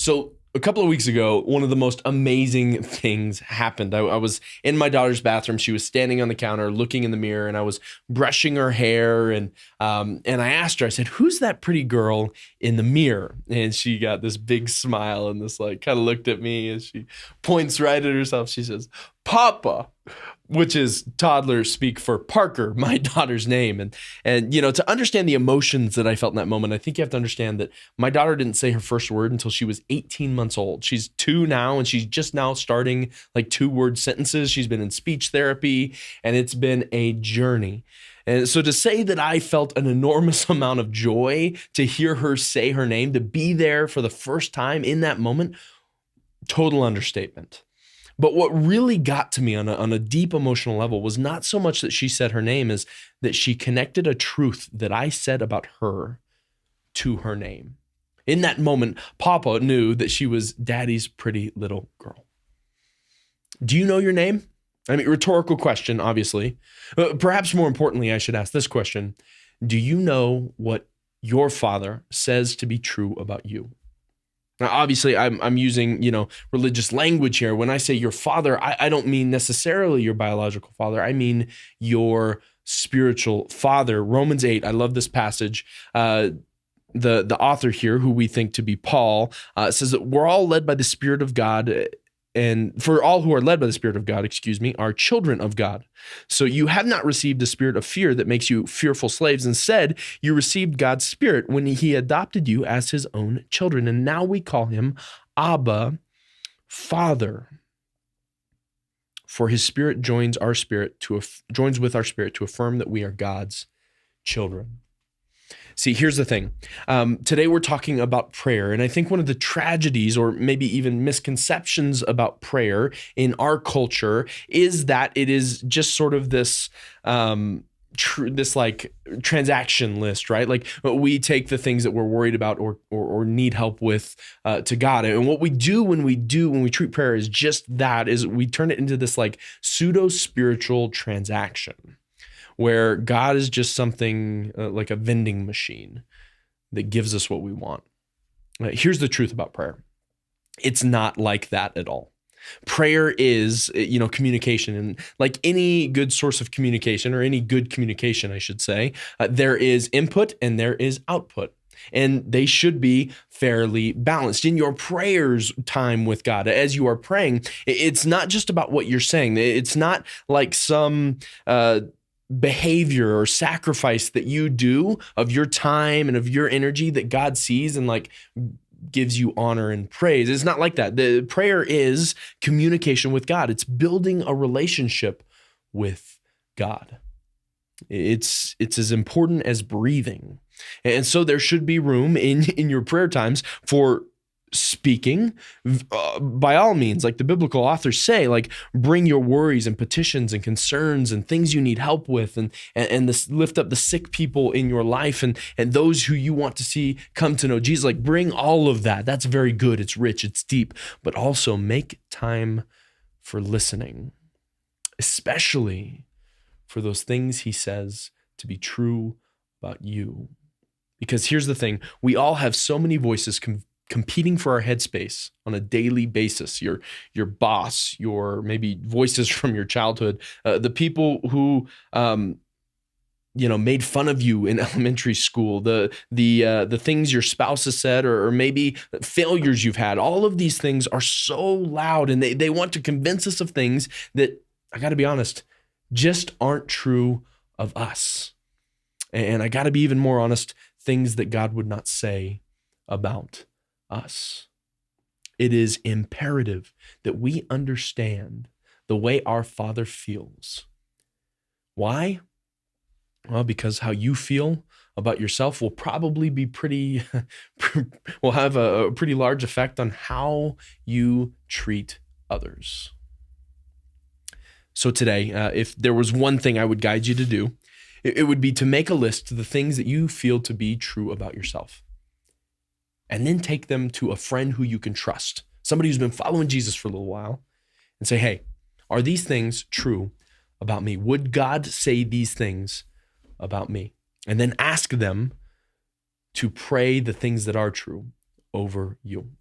So a couple of weeks ago, one of the most amazing things happened. I was in my daughter's bathroom. She was standing on the counter, looking in the mirror, and I was brushing her hair. And I asked her, I said, "Who's that pretty girl in the mirror?" And she got this big smile and this like kind of looked at me as she points right at herself. She says, "Papa," which is toddler speak for Parker, my daughter's name. And to understand the emotions that I felt in that moment, I think you have to understand that my daughter didn't say her first word until she was 18 months old. She's 2 now, and she's just now starting like 2-word sentences. She's been in speech therapy, and it's been a journey. And so to say that I felt an enormous amount of joy to hear her say her name, to be there for the first time in that moment, total understatement. But what really got to me on a deep emotional level was not so much that she said her name as that she connected a truth that I said about her to her name. In that moment, Papa knew that she was Daddy's pretty little girl. Do you know your name? I mean, rhetorical question, obviously. Perhaps more importantly, I should ask this question. Do you know what your father says to be true about you? Now, obviously, I'm using, religious language here. When I say your father, I don't mean necessarily your biological father. I mean your spiritual father. Romans 8, I love this passage. The author here, who we think to be Paul, says that we're all led by the Spirit of God. And for all who are led by the Spirit of God, are children of God. So you have not received the spirit of fear that makes you fearful slaves. Instead, you received God's Spirit when he adopted you as his own children. And now we call him Abba, Father. For his Spirit joins with our spirit to affirm that we are God's children. See, here's the thing. Today we're talking about prayer, and I think one of the tragedies or maybe even misconceptions about prayer in our culture is that it is just sort of this like transaction list, right? Like we take the things that we're worried about or need help with to God. And what we do when we treat prayer is just that, is we turn it into this like pseudo-spiritual transaction, where God is just something like a vending machine that gives us what we want. Here's the truth about prayer. It's not like that at all. Prayer is, communication. And like any good source of communication, or any good communication, I should say, there is input and there is output. And they should be fairly balanced. In your prayers time with God, as you are praying, it's not just about what you're saying. It's not like some behavior or sacrifice that you do of your time and of your energy that God sees and like gives you honor and praise. It's not like that. The prayer is communication with God. It's building a relationship with God. It's as important as breathing. And so there should be room in your prayer times for speaking, by all means, like the biblical authors say, like bring your worries and petitions and concerns and things you need help with, and lift up the sick people in your life and those who you want to see come to know Jesus. Like bring all of that. That's very good. It's rich. It's deep. But also make time for listening, especially for those things he says to be true about you. Because here's the thing. We all have so many voices competing for our headspace on a daily basis. Your boss, your maybe voices from your childhood, the people who made fun of you in elementary school, the things your spouse has said, or maybe failures you've had. All of these things are so loud, and they want to convince us of things that, I got to be honest, just aren't true of us. And I got to be even more honest, things that God would not say about us. It is imperative that we understand the way our Father feels. Why? Well, because how you feel about yourself will probably be will have a pretty large effect on how you treat others. So today, if there was one thing I would guide you to do, it would be to make a list of the things that you feel to be true about yourself. And then take them to a friend who you can trust, somebody who's been following Jesus for a little while, and say, hey, are these things true about me? Would God say these things about me? And then ask them to pray the things that are true over you.